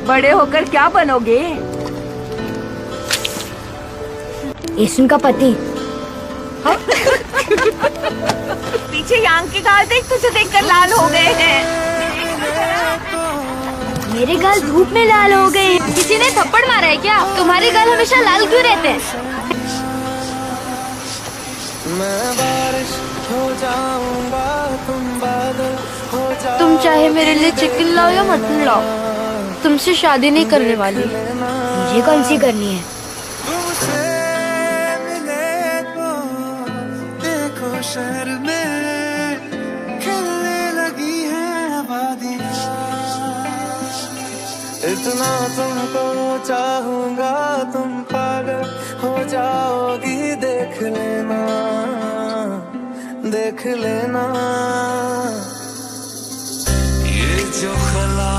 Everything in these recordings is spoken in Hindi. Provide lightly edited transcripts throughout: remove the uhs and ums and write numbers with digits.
बड़े होकर क्या बनोगे? एसन का पति। पीछे यांग के गाल देख, तुझे देखकर लाल हो गए हैं। मेरे गाल धूप में लाल हो गए। किसी ने थप्पड़ मारा है क्या? तुम्हारे गाल हमेशा लाल क्यों रहते हैं? मैं बारिश हो जाऊंगा, तुम बादल हो जाओ। तुम चाहे मेरे लिए चिकन लाओ या मटन लाओ, तुमसे शादी नहीं करने वाली। मुझे कौन सी करनी है? तुमसे मिले तो देखो शहर में खिलने लगी है आबादियाँ। इतना तुमको चाहूंगा, तुम पागल हो जाओगी। देख लेना, देख लेना। ये जो खला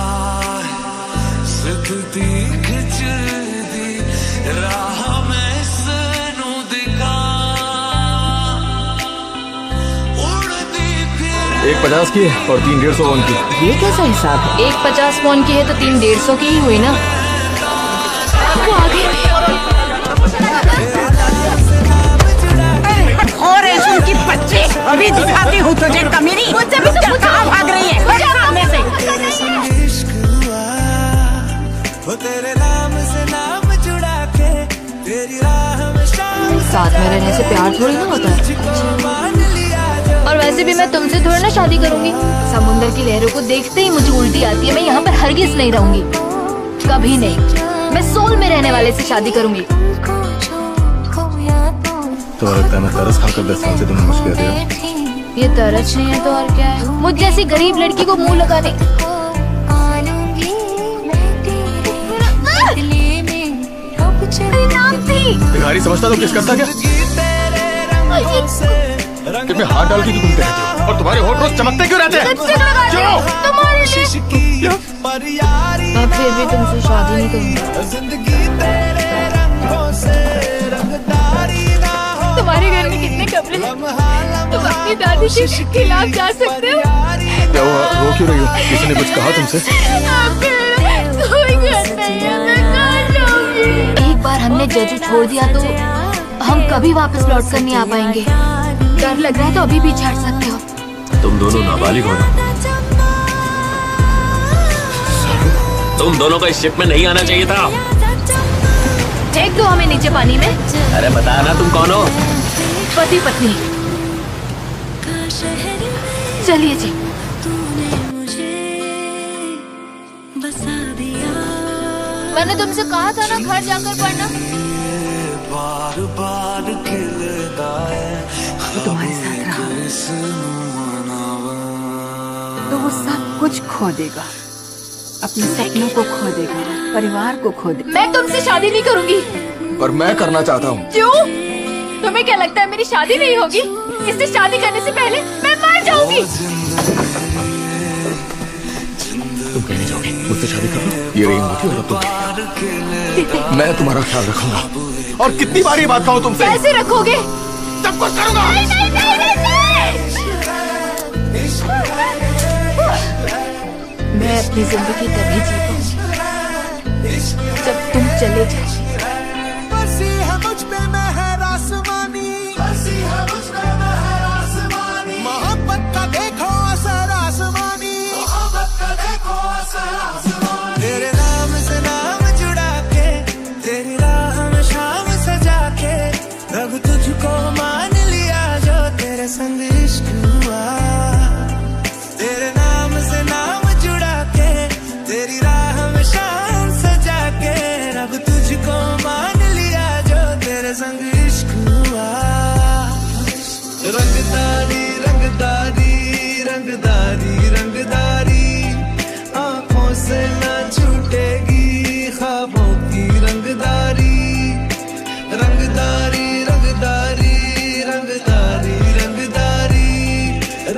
सिद्धि खिंच दी राह में सनू दिखा। उड़ती फिर 150 की और 3 150 वॉन की। ये कैसा हिसाब है? 150 वॉन की है तो 3 150 की ही हुई ना। वो आ गई। और उनकी बच्चे अभी दिखाती हूँ तुझे कमीनी। मुझसे भी तो कहाँ भाग रही है? सामने से। वो तेरे नाम से नाम जुड़ा के तेरी राह में शाम साथ में रहने से प्यार थोड़ी ना होता है। मान लिया जो। और वैसे भी मैं तुमसे थोड़ी ना शादी करूंगी। समुंदर की लहरों को देखते ही मुझे उल्टी आती है। मैं यहाँ पर हरगिज नहीं रहूंगी, कभी नहीं। मैं सोल में रहने वाले से शादी करूंगी। तो लगता है मैं तरस खाकर 10 साल से तुम्हें मुझ कह दिया। ये तरस नहीं है तो और क्या है? मुझ जैसी गरीब लड़की को मुंह लगाने। भिखारी समझता तो किस करता क्या? कि मैं हाथ डाल के घूमते रहते हो और तुम्हारे होठ रोज चमकते क्यों रहते हैं? क्यों? मैं फिर भी तुमसे शादी नहीं करूंगी। जिंदगी तेरे रंगों से रंगदारी ना हो। तुम्हारे घर में कितने कपड़े हैं? तुम अपनी दादी के खिलाफ जा सकते हो। क्या हुआ, रो क्यों रही हो? किसी ने कुछ कहा तुमसे? कोई घर नहीं है, मैं कहाँ जाऊंगी? एक बार हमने जजू छोड़ दिया तो हम कभी वापस लौट कर नहीं आ पाएंगे। डर लग रहा है तो अभी भी छड़ सकते हो। तुम दोनों नाबालिग हो ना? तुम दोनों को इस शिप में नहीं आना चाहिए था। फेंक दो हमें नीचे पानी में। अरे बता ना तुम कौन हो? पति पत्नी। चलिए जी। मैंने तुमसे कहा था ना घर जाकर पढ़ना। बार बार खिलता है वो तुम्हारे साथ रहा तो वो सब कुछ खो देगा। अपने सपनों को खो देगा, परिवार को खो देगा। मैं तुमसे शादी नहीं करूंगी। पर मैं करना चाहता हूँ। क्यों? तुम्हें क्या लगता है मेरी शादी नहीं होगी? इससे शादी करने से पहले मैं मर जाऊंगी। तुम कहीं नहीं जाओगी, मुझसे शादी कर लो। ये रिंग होती और तुम। मैं तुम्हारा ख्याल रखूंगा। और कितनी बार ये बात कहूँ तुमसे? कैसे रखोगे? सब कुछ करूंगा। नहीं, नहीं, नहीं, नहीं, मैं अपनी जिंदगी तभी जी पाऊंगी जब तुम चले जाओ। बसी है मुझ पे मेहर आसमानी, बसी है मुझ पे मेहर आसमानी। मोहब्बत का देखो असर आसमानी, मोहब्बत का देखो असर आसमानी। तेरे नाम से नाम जुड़ा के तेरी राह में शाम सजा के रब तुझको मान लिया जो तेरे संग इश्क हुआ। तेरे नाम से नाम जुड़ा के तेरी राह में शाम सजा के रब तुझको मान लिया जो तेरे संग इश्क हुआ। रंगदारी रंगदारी रंगदारी रंगदारी आंखों से ना छूटेगी ख्वाबों की रंगदारी। रंगदारी रंगदारी रंगदारी रंगदारी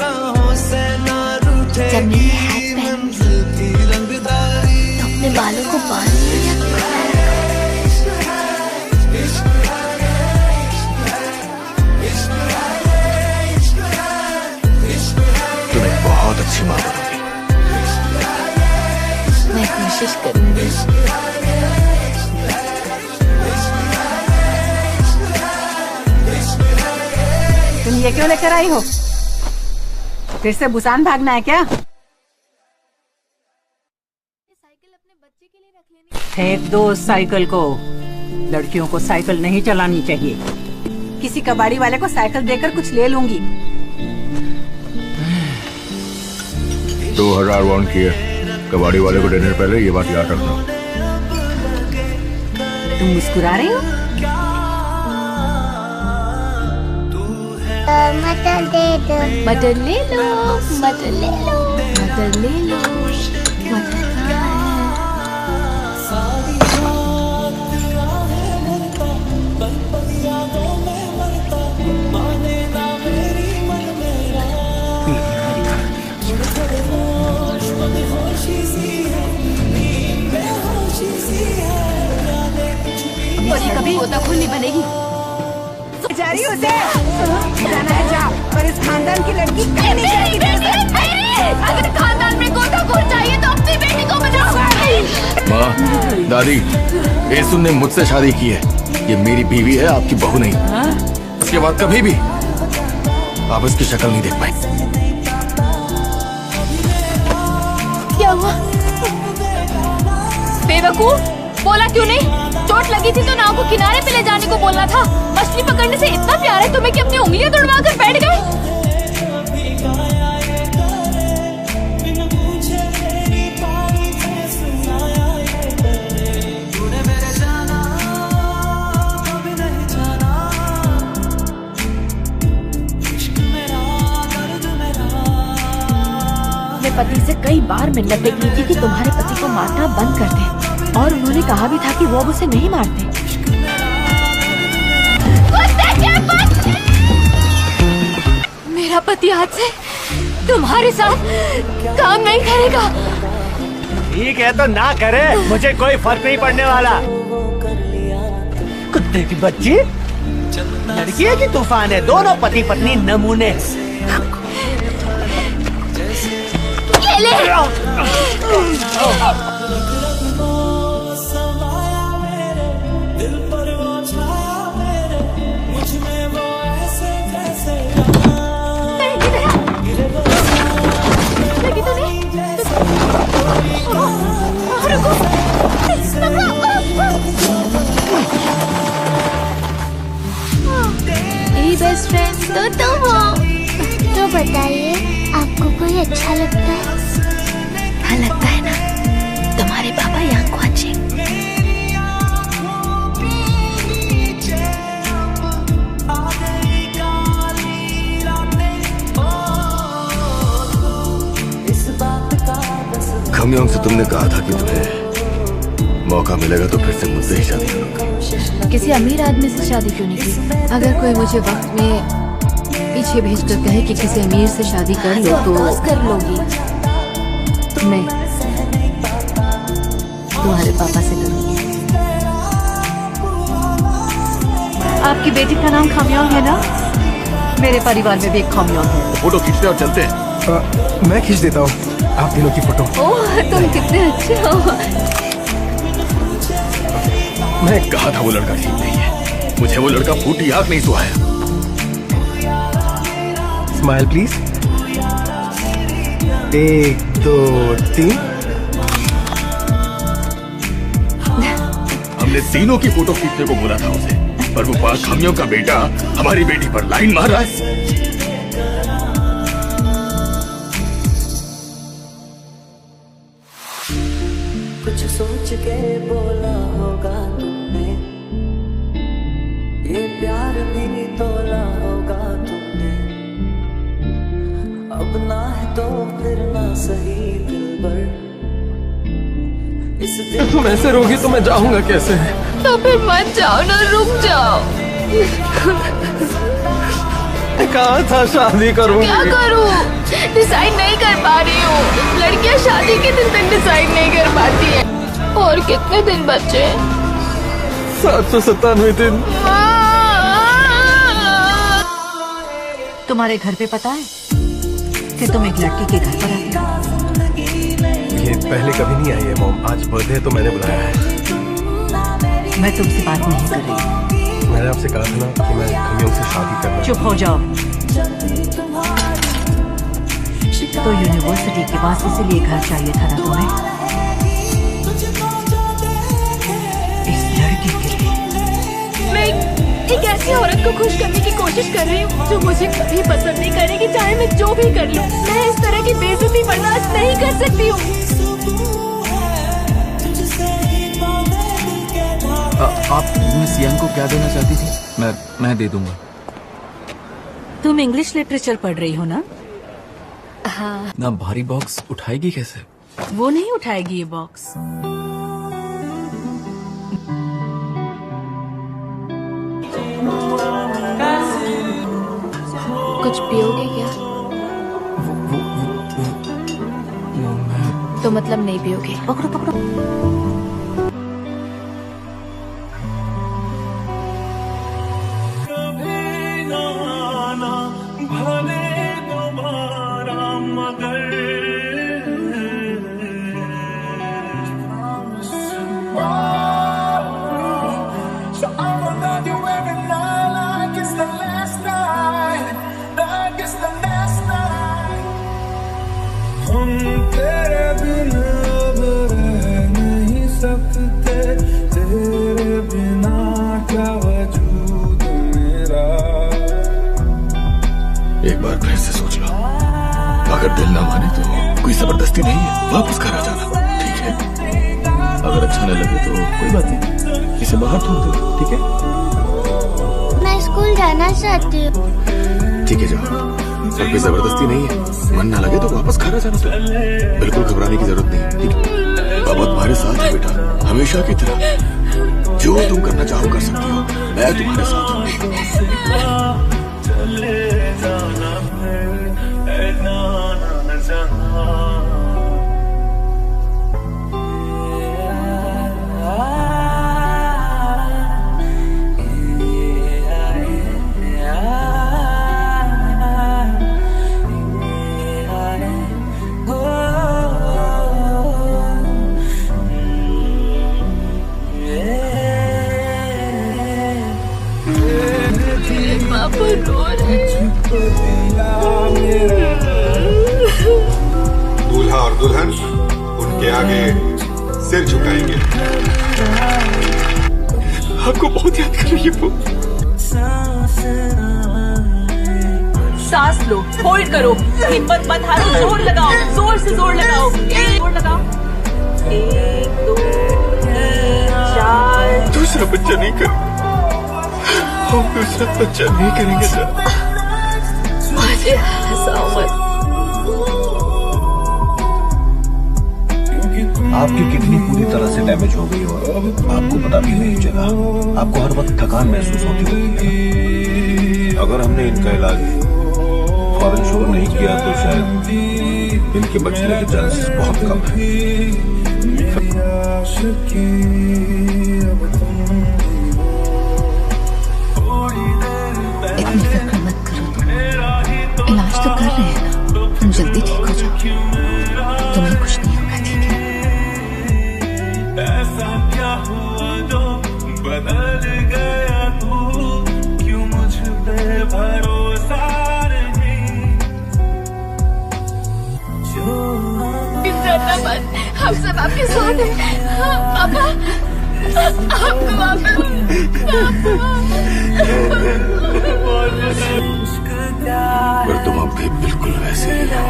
राहों से ना रूठेगी मंजिल की रंगदारी। अपने बालों को बांध लिया। तुम एक बहुत अच्छी माँ बनोगी। मैं खुश कोशिश करूंगी। तुम ये क्यों लेकर आई हो? फिर से बुसान भागना है क्या? साइकिल अपने बच्चे के लिए रख लेनी। फेंक दो उस साइकिल को। लड़कियों को साइकिल नहीं चलानी चाहिए। किसी कबाड़ी वाले को साइकिल देकर कुछ ले लूंगी। 2000 वॉन किए। कबाड़ी वाले को देने से पहले ये बात याद रखना। तुम मुस्कुरा रही हो? मटर दे दो। मटर ले लो, मटर ले लो, मटर ले लो, मटर खाना है। और ये कभी गोताखोर नहीं बनेगी। जा रही हो उसे? जाना है जा, पर इस खानदान की लड़की कहीं नहीं जाएगी। अगर खानदान में गोताखोर चाहिए तो अपनी बेटी को बचाओ। माँ, दादी, येसुन ने मुझसे शादी की है। ये मेरी बीवी है, आपकी बहू नहीं। उसके बाद कभी भी आप इसकी शक्ल नहीं देख पाए। क्या हुआ? बेवकूफ, बोला क्यों नहीं? चोट लगी थी तो नाव को किनारे पे ले जाने को बोलना था। मछली पकड़ने से इतना प्यार है तुम्हें कि अपनी उंगलियां तुड़वा कर बैठ गए। मैं पति से कई बार मिन्नतें की थी कि तुम्हारे पति को मारना बंद कर दे, और उन्होंने कहा भी था कि वो अब उसे नहीं मारते। मेरा पति आज से तुम्हारे साथ काम नहीं करेगा। ठीक है तो ना करे, मुझे कोई फर्क नहीं पड़ने वाला। कुत्ते की बच्ची, लड़की है कि तूफान है? दोनों पति पत्नी नमूने। ये ले। बेस्ट फ्रेंड तो तुम हो। तो बताइए, आपको कोई अच्छा लगता है? हाँ लगता है ना, तुम्हारे पापा यहाँ वाचिंग। खमयोंग से तुमने कहा था कि तुम्हें मौका मिलेगा तो फिर से मुझसे ही शादी करोगे। किसी अमीर आदमी से शादी क्यों नहीं की? अगर कोई मुझे वक्त में पीछे भेजकर कहे कि किसी अमीर से शादी कर लो तो कर लोगी। नहीं, तुम्हारे पापा से करूंगी। आपकी बेटी का नाम खमयोंग है ना? मेरे परिवार में भी एक खमयोंग है। फोटो खींचते और चलते हैं। मैं खींच देता हूँ आप तीनों की फोटो। ओह, तुम कितने अच्छे हो। मैं कहा था वो लड़का ठीक नहीं है। मुझे वो लड़का फूटी आंख नहीं सुहाया। Smile please. 1 2 3। हमने तीनों की फोटो खींचने को बोला था उसे, पर वो पाक खमियों का बेटा हमारी बेटी पर लाइन मार रहा है। कुछ सोच के बोला होगा तुमने, ये प्यार भी तोला होगा तुमने। अब ना है तो फिर ना सही दिलबर। इस दिल तुम ऐसे रोगी तो मैं जाऊंगा कैसे? तो फिर मत जाओ ना, रुक जाओ। कहा था शादी करूंगी। क्या करूं? डिसाइड नहीं कर पा रही हूँ। लड़कियां शादी के दिन तक डिसाइड नहीं कर पाती है। और कितने दिन बचे? 797 दिन। तुम्हारे घर पे पता है कि तुम एक लड़की के घर पर आते हो? ये पहले कभी नहीं आई है मॉम, आज बर्थडे है तो मैंने बुलाया है। मैं तुमसे बात नहीं कर रही। मैंने आपसे कहा था ना कि मैं खमियों से शादी करना। चुप हो जाओ। तो यूनिवर्सिटी के पास इसीलिए घर चाहिए था ना तुम्हें, इस लड़के के लिए। मैं एक ऐसी औरत को खुश करने की कोशिश कर रही हूँ जो मुझे कभी पसंद नहीं करेगी, चाहे मैं जो भी कर लूँ। मैं इस तरह की बेइज्जती बर्दाश्त नहीं कर सकती हूँ। आप मिस यंग को क्या देना चाहती थी? मैं दे दूंगा। तुम इंग्लिश लिटरेचर पढ़ रही हो ना? हाँ। ना भारी बॉक्स उठाएगी कैसे? वो नहीं उठाएगी ये बॉक्स। कुछ पियोगे क्या? तो मतलब नहीं पियोगे? पकड़ो पकड़ो। एक बार फिर से सोच लो, अगर दिल ना माने तो कोई जबरदस्ती नहीं है, वापस घर आ जाना, ठीक है? अगर अच्छा न लगे तो कोई बात नहीं, इसे बाहर थूक दो, ठीक है? मैं स्कूल जाना चाहती हूँ। ठीक है जाओ, पर कोई जबरदस्ती नहीं है, मन ना लगे तो वापस घर आ जाना। तो बिल्कुल घबराने की जरूरत नहीं, ठीक है? बाबा तुम्हारे साथ है बेटा, हमेशा की तरह। जो तुम करना चाहो कर सकती हो, मैं तुम्हारे साथ हूँ। दूल्हा और दुल्हन उनके आगे सिर झुकाएंगे। आपको बहुत याद कर रही है वो। सांस लो, होल्ड करो, हिम्मत मत हारो, जोर लगाओ, जोर से जोर लगाओ, जोर लगाओ। 1 2 3 4। दूसरा बच्चा नहीं कर, हम दूसरा बच्चा नहीं करेंगे सर। मुझे हंसाओ मत। आपकी किडनी पूरी तरह से डैमेज हो गई और आपको पता भी नहीं चला। आपको हर वक्त थकान महसूस होती है। अगर हमने इनका इलाज फौरन शुरू नहीं किया तो शायद इनके बचने के चांसेस बहुत कम हैं। इतनी फिक्र मत करो, इलाज तो कर रहे हैं ना, तुम जल्दी ठीक हो जाओ, तुम्हें कुछ नहीं होगा, ठीक है? ऐसा क्या हुआ जो बदल गया तू, क्यों मुझ पे भरोसा नहीं? डरना मत, हम सब आपके साथ हैं। पापा, आपको पर तुम अब भी बिल्कुल वैसे ही हो।